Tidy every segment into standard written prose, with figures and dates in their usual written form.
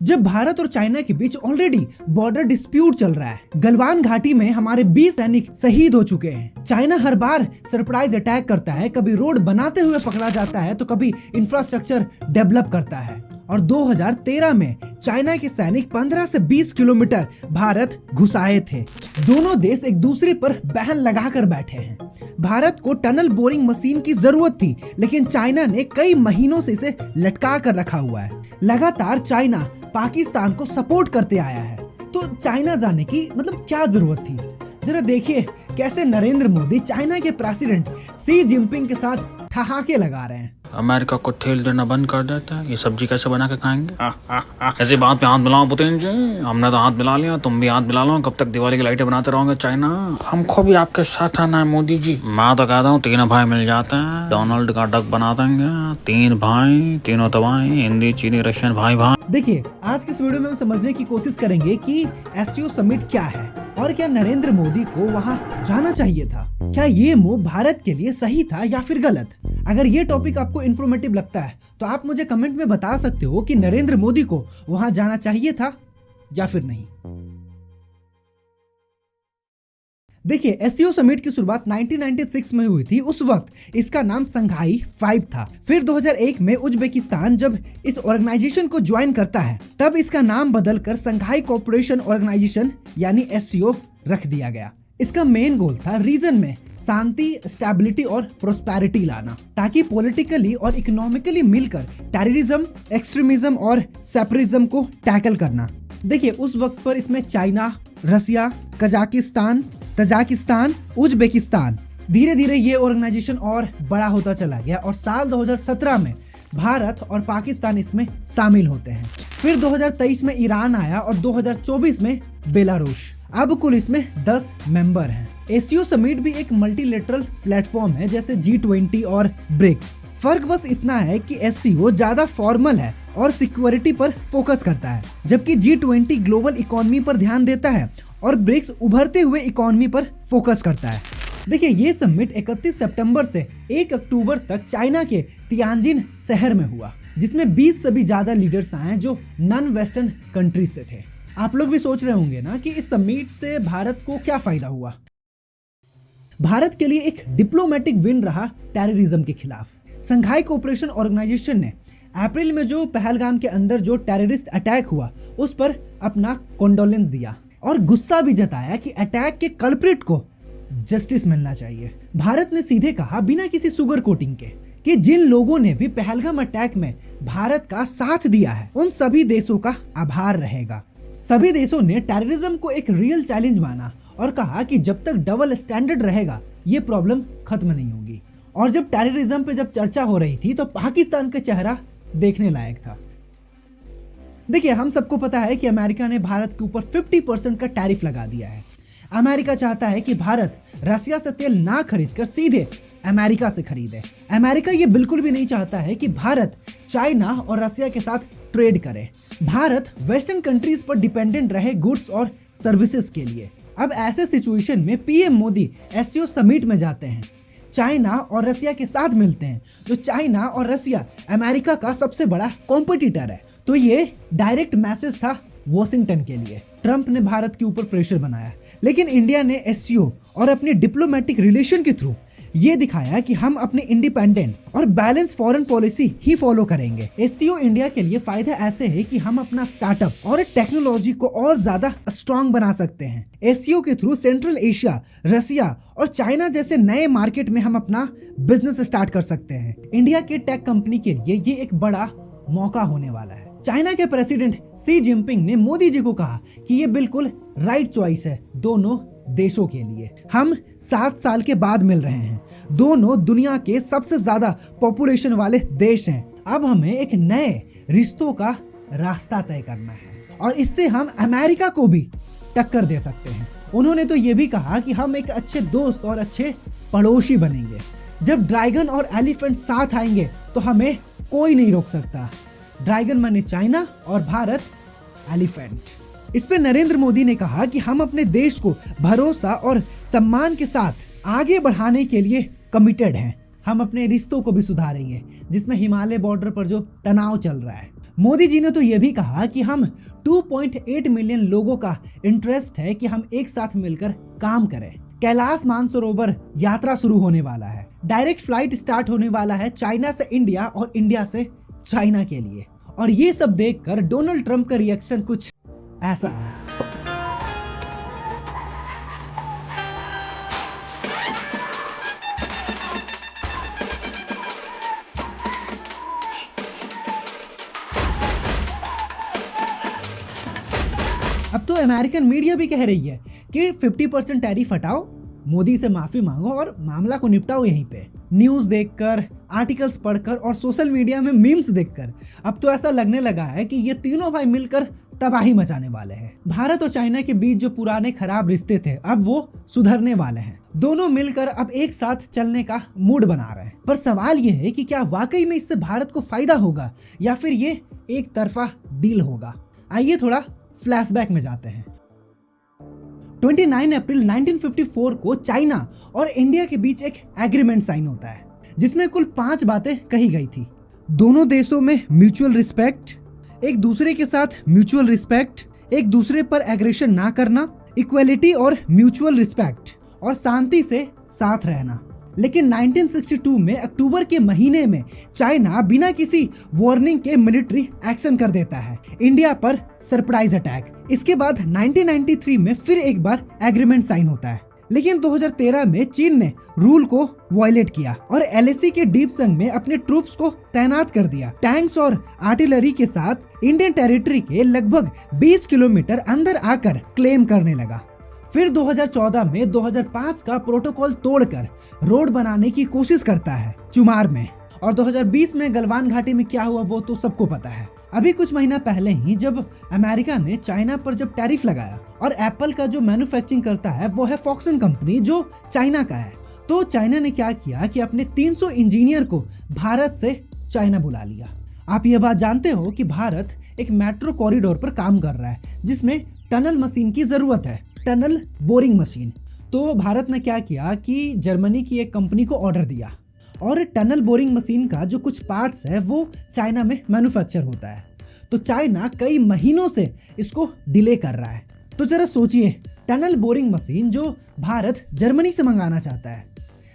जब भारत और चाइना के बीच ऑलरेडी बॉर्डर डिस्प्यूट चल रहा है, गलवान घाटी में हमारे 20 सैनिक शहीद हो चुके हैं। चाइना हर बार सरप्राइज अटैक करता है, कभी रोड बनाते हुए पकड़ा जाता है तो कभी इंफ्रास्ट्रक्चर डेवलप करता है। और 2013 में चाइना के सैनिक 15 से 20 किलोमीटर भारत घुसाए थे। दोनों देश एक दूसरे पर बैन लगाकर बैठे हैं। भारत को टनल बोरिंग मशीन की जरूरत थी, लेकिन चाइना ने कई महीनों से इसे लटका कर रखा हुआ है। लगातार चाइना पाकिस्तान को सपोर्ट करते आया है, तो चाइना जाने की क्या जरूरत थी। जरा देखिए कैसे नरेंद्र मोदी चाइना के प्रेसिडेंट शी जिनपिंग के साथ ठहाके लगा रहे हैं। अमेरिका को ठेल देना बंद कर देता है। ये सब्जी कैसे बना के खाएंगे? ऐसी बात पे हाथ मिलाओ पुतिन जी। हमने तो हाथ मिला लिया, तुम भी हाथ मिला लो। कब तक दिवाली की लाइटें बनाते रहोगे चाइना? हमको भी आपके साथ आना है मोदी जी। मैं तो कहता हूँ 3 भाई मिल जाते हैं, डोनाल्ड का डक बना देंगे। 3 भाई, तीनों दवाएं, हिंदी चीनी रशियन भाई भाई। देखिए आज के इस वीडियो में हम समझने की कोशिश करेंगे कि एससीओ समिट क्या है और क्या नरेंद्र मोदी को वहां जाना चाहिए था। क्या ये मूव भारत के लिए सही था या फिर गलत? अगर ये टॉपिक आपको इन्फॉर्मेटिव लगता है तो आप मुझे कमेंट में बता सकते हो कि नरेंद्र मोदी को वहां जाना चाहिए था या फिर नहीं। देखिए एससीओ समिट की शुरुआत 1996 में हुई थी। उस वक्त इसका नाम संघाई 5 था। फिर 2001 में उज्बेकिस्तान जब इस ऑर्गेनाइजेशन को ज्वाइन करता है, तब इसका नाम बदलकर संघाई कोऑपरेशन ऑर्गेनाइजेशन यानी एससीओ रख दिया गया। इसका मेन गोल था रीजन में शांति, स्टेबिलिटी और प्रोस्पेरिटी लाना, ताकि पॉलिटिकली और इकोनॉमिकली मिलकर टेररिज्म, एक्सट्रीमिज्म और सेपरेटिज्म को टैकल करना। देखिए उस वक्त पर इसमें चाइना, रसिया, कजाकिस्तान, तजाकिस्तान, उज्बेकिस्तान, धीरे धीरे ये ऑर्गेनाइजेशन और बड़ा होता चला गया और साल 2017 में भारत और पाकिस्तान इसमें शामिल होते हैं। फिर 2023 में ईरान आया और 2024 में बेलारूस। अब कुल इसमें 10 मेंबर हैं। एससीओ समिट भी एक मल्टीलेटरल प्लेटफॉर्म है जैसे G20 और ब्रिक्स। फर्क बस इतना है कि एससीओ ज्यादा फॉर्मल है और सिक्योरिटी पर फोकस करता है, जबकि G20 ग्लोबल इकोनॉमी पर ध्यान देता है और ब्रिक्स उभरते हुए इकोनॉमी पर फोकस करता है। देखिए ये समिट 31 सितंबर से 1 अक्टूबर तक चाइना के तियानजिन शहर में हुआ, जिसमें 20 से भी ज्यादा लीडर्स आए जो नॉन वेस्टर्न कंट्रीज से थे। आप लोग भी सोच रहे होंगे ना कि इस समिट से भारत को क्या फायदा हुआ। भारत के लिए एक डिप्लोमेटिक विन रहा टेररिज्म के खिलाफ। संघाई कोऑपरेशन ऑर्गेनाइजेशन ने अप्रैल में जो पहलगाम के अंदर जो टेररिस्ट अटैक हुआ उस पर अपना कंडोलेंस दिया और गुस्सा भी जताया कि अटैक के कल्प्रिट को जस्टिस मिलना चाहिए। भारत ने सीधे कहा बिना किसी सुगर कोटिंग के कि जिन लोगों ने भी पहलगाम अटैक में भारत का साथ दिया है उन सभी देशों का आभार रहेगा। सभी देशों ने टेररिज्म को एक रियल चैलेंज माना और कहा कि जब तक डबल स्टैंडर्ड रहेगा ये प्रॉब्लम खत्म नहीं होगी। और जब टेररिज्म पे जब चर्चा हो रही थी तो पाकिस्तान का चेहरा देखने लायक था। देखिए हम सबको पता है कि अमेरिका ने भारत के ऊपर 50% का टैरिफ लगा दिया है। अमेरिका चाहता है कि भारत रसिया से तेल ना खरीदकर सीधे अमेरिका से खरीदे। अमेरिका ये बिल्कुल भी नहीं चाहता है कि भारत चाइना और रसिया के साथ ट्रेड करे। भारत वेस्टर्न कंट्रीज पर डिपेंडेंट रहे गुड्स और सर्विसेज के लिए। अब ऐसे सिचुएशन में पीएम मोदी एससीओ समिट में जाते हैं, चाइना और रसिया के साथ मिलते हैं। जो चाइना और रसिया अमेरिका का सबसे बड़ा कॉम्पिटिटर है, तो ये डायरेक्ट मैसेज था वॉशिंगटन के लिए। ट्रंप ने भारत के ऊपर प्रेशर बनाया, लेकिन इंडिया ने एससीओ और अपने डिप्लोमेटिक रिलेशन के थ्रू ये दिखाया कि हम अपनी इंडिपेंडेंट और बैलेंस फॉरेन पॉलिसी ही फॉलो करेंगे। एससीओ इंडिया के लिए फायदा ऐसे है कि हम अपना स्टार्टअप और टेक्नोलॉजी को और ज्यादा स्ट्रांग बना सकते हैं। एससीओ के थ्रू सेंट्रल एशिया, रसिया और चाइना जैसे नए मार्केट में हम अपना बिजनेस स्टार्ट कर सकते हैं। इंडिया के टेक कंपनी के लिए ये एक बड़ा मौका होने वाला है। चाइना के प्रेसिडेंट शी जिनपिंग ने मोदी जी को कहा कि ये बिल्कुल राइट चॉइस है दोनों देशों के लिए। हम 7 साल के बाद मिल रहे हैं। दोनों दुनिया के सबसे ज्यादा पॉपुलेशन वाले देश हैं। अब हमें एक नए रिश्तों का रास्ता तय करना है और इससे हम अमेरिका को भी टक्कर दे सकते हैं। उन्होंने तो ये भी कहा कि हम एक अच्छे दोस्त और अच्छे पड़ोसी बनेंगे। जब ड्रैगन और एलिफेंट साथ आएंगे तो हमें कोई नहीं रोक सकता। ड्रैगन माने चाइना और भारत एलिफेंट। इस पे नरेंद्र मोदी ने कहा कि हम अपने देश को भरोसा और सम्मान के साथ आगे बढ़ाने के लिए कमिटेड हैं। हम अपने रिश्तों को भी सुधारेंगे, जिसमें हिमालय बॉर्डर पर जो तनाव चल रहा है। मोदी जी ने तो ये भी कहा कि हम 2.8 मिलियन लोगों का इंटरेस्ट है कि हम एक साथ मिलकर काम करें। कैलाश मानसरोवर यात्रा शुरू होने वाला है। डायरेक्ट फ्लाइट स्टार्ट होने वाला है चाइना से इंडिया और इंडिया से चाइना के लिए। और ये सब देखकर डोनाल्ड ट्रंप का रिएक्शन कुछ ऐसा है। अब तो अमेरिकन मीडिया भी कह रही है कि 50% टैरिफ हटाओ, मोदी से माफी मांगो और मामला को निपटाओ यहीं पे। न्यूज़ देखकर, आर्टिकल्स पढ़कर और सोशल मीडिया में मीम्स देखकर अब तो ऐसा लगने लगा है कि ये तीनों भाई मिलकर तबाही मचाने वाले हैं। भारत और चाइना के बीच जो पुराने खराब रिश्ते थे अब वो सुधरने वाले हैं। दोनों मिलकर अब एक साथ चलने का मूड बना रहे हैं। पर सवाल ये है कि क्या वाकई में इससे भारत को फायदा होगा या फिर ये एक तरफा डील होगा। आइए थोड़ा फ्लैशबैक में जाते हैं। 29 अप्रैल 1954 को चाइना और इंडिया के बीच एक एग्रीमेंट साइन होता है जिसमें कुल 5 बातें कही गई थी। दोनों देशों में म्यूचुअल रिस्पेक्ट, एक दूसरे के साथ म्यूचुअल रिस्पेक्ट, एक दूसरे पर एग्रेशन ना करना, इक्वलिटी और म्यूचुअल रिस्पेक्ट और शांति से साथ रहना। लेकिन 1962 में अक्टूबर के महीने में चाइना बिना किसी वार्निंग के मिलिट्री एक्शन कर देता है इंडिया पर सरप्राइज अटैक। इसके बाद 1993 में फिर एक बार एग्रीमेंट साइन होता है। लेकिन 2013 में चीन ने रूल को वायलेट किया और LAC के डीप संग में अपने ट्रूप्स को तैनात कर दिया। टैंक्स और आर्टिलरी के साथ इंडियन टेरिटरी के लगभग 20 किलोमीटर अंदर आकर क्लेम करने लगा। फिर 2014 में 2005 का प्रोटोकॉल तोड़कर रोड बनाने की कोशिश करता है चुमार में। और 2020 में गलवान घाटी में क्या हुआ वो तो सबको पता है। अभी कुछ महीना पहले ही जब अमेरिका ने चाइना पर जब टैरिफ लगाया और एप्पल का जो मैन्युफैक्चरिंग करता है वो है फॉक्सन कंपनी जो चाइना का है, तो चाइना ने क्या किया कि अपने 300 इंजीनियर को भारत से चाइना बुला लिया। आप ये बात जानते हो कि भारत एक मेट्रो कॉरिडोर पर काम कर रहा है जिसमें टनल मशीन की जरूरत है, टनल बोरिंग मशीन। तो भारत ने क्या किया कि जर्मनी की एक कंपनी को ऑर्डर दिया और टनल बोरिंग मशीन का जो कुछ पार्ट्स है वो चाइना में मैन्युफैक्चर होता है। तो चाइना कई महीनों से इसको डिले कर रहा है। तो जरा सोचिए, टनल बोरिंग मशीन जो भारत जर्मनी से मंगाना चाहता है,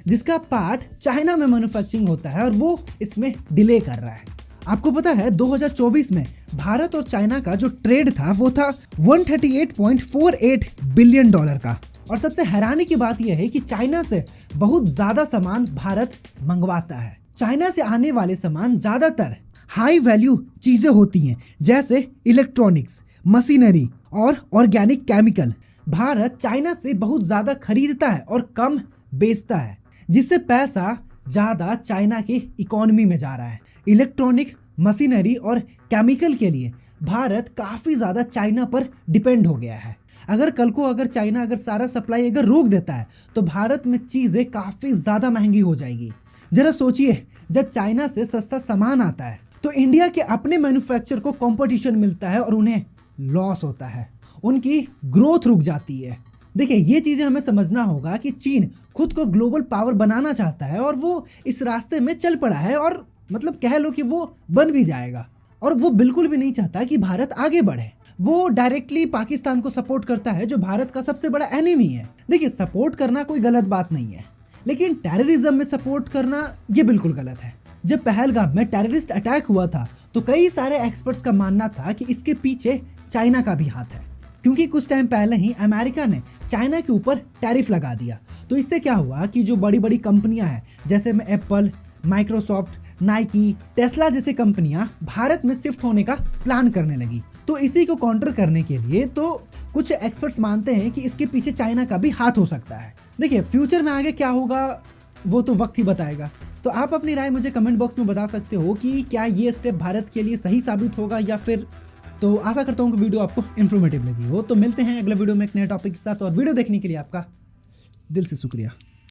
जिसका पार्ट चाइना में मैन्युफैक्चरिंग होता है और वो इसमें डिले कर रहा है। आपको पता है 2024 में भारत और चाइना का जो ट्रेड था वो था $138.48 बिलियन का। और सबसे हैरानी की बात यह है कि चाइना से बहुत ज्यादा सामान भारत मंगवाता है। चाइना से आने वाले सामान ज्यादातर हाई वैल्यू चीजें होती हैं जैसे इलेक्ट्रॉनिक्स, मशीनरी और ऑर्गेनिक केमिकल। भारत चाइना से बहुत ज्यादा खरीदता है और कम बेचता है, जिससे पैसा ज्यादा चाइना की इकोनॉमी में जा रहा है। इलेक्ट्रॉनिक, मशीनरी और केमिकल के लिए भारत काफी ज्यादा चाइना पर डिपेंड हो गया है। अगर कल को अगर चाइना अगर सारा सप्लाई अगर रोक देता है तो भारत में चीजें काफी ज्यादा महंगी हो जाएगी। जरा सोचिए, जब चाइना से सस्ता सामान आता है तो इंडिया के अपने मैन्युफैक्चर को कंपटीशन मिलता है और उन्हें लॉस होता है, उनकी ग्रोथ रुक जाती है। देखिए, ये चीजें हमें समझना होगा कि चीन खुद को ग्लोबल पावर बनाना चाहता है और वो इस रास्ते में चल पड़ा है और मतलब कह लो कि वो बन भी जाएगा। और वो बिल्कुल भी नहीं चाहता कि भारत आगे बढ़े। वो डायरेक्टली पाकिस्तान को सपोर्ट करता है जो भारत का सबसे बड़ा एनिमी है। देखिए, सपोर्ट करना कोई गलत बात नहीं है, लेकिन टेररिज्म में सपोर्ट करना ये बिल्कुल गलत है। जब पहलगाम में टेररिस्ट अटैक हुआ था तो कई सारे एक्सपर्ट्स का मानना था कि इसके पीछे चाइना का भी हाथ है, क्योंकि कुछ टाइम पहले ही अमेरिका ने चाइना के ऊपर टैरिफ लगा दिया। तो इससे क्या हुआ कि जो बड़ी बड़ी कंपनियां हैं जैसे में एप्पल, माइक्रोसॉफ्ट, नाइकी, टेस्ला जैसे कंपनियां भारत में शिफ्ट होने का प्लान करने लगी। तो इसी को काउंटर करने के लिए तो कुछ एक्सपर्ट्स मानते हैं कि इसके पीछे चाइना का भी हाथ हो सकता है। देखिए, फ्यूचर में आगे क्या होगा वो तो वक्त ही बताएगा। तो आप अपनी राय मुझे कमेंट बॉक्स में बता सकते हो कि क्या ये स्टेप भारत के लिए सही साबित होगा या फिर। तो आशा करता हूँ कि वीडियो आपको इन्फॉर्मेटिव लगी हो। तो मिलते हैं अगले वीडियो में एक नए टॉपिक के साथ, और वीडियो देखने के लिए आपका दिल से शुक्रिया।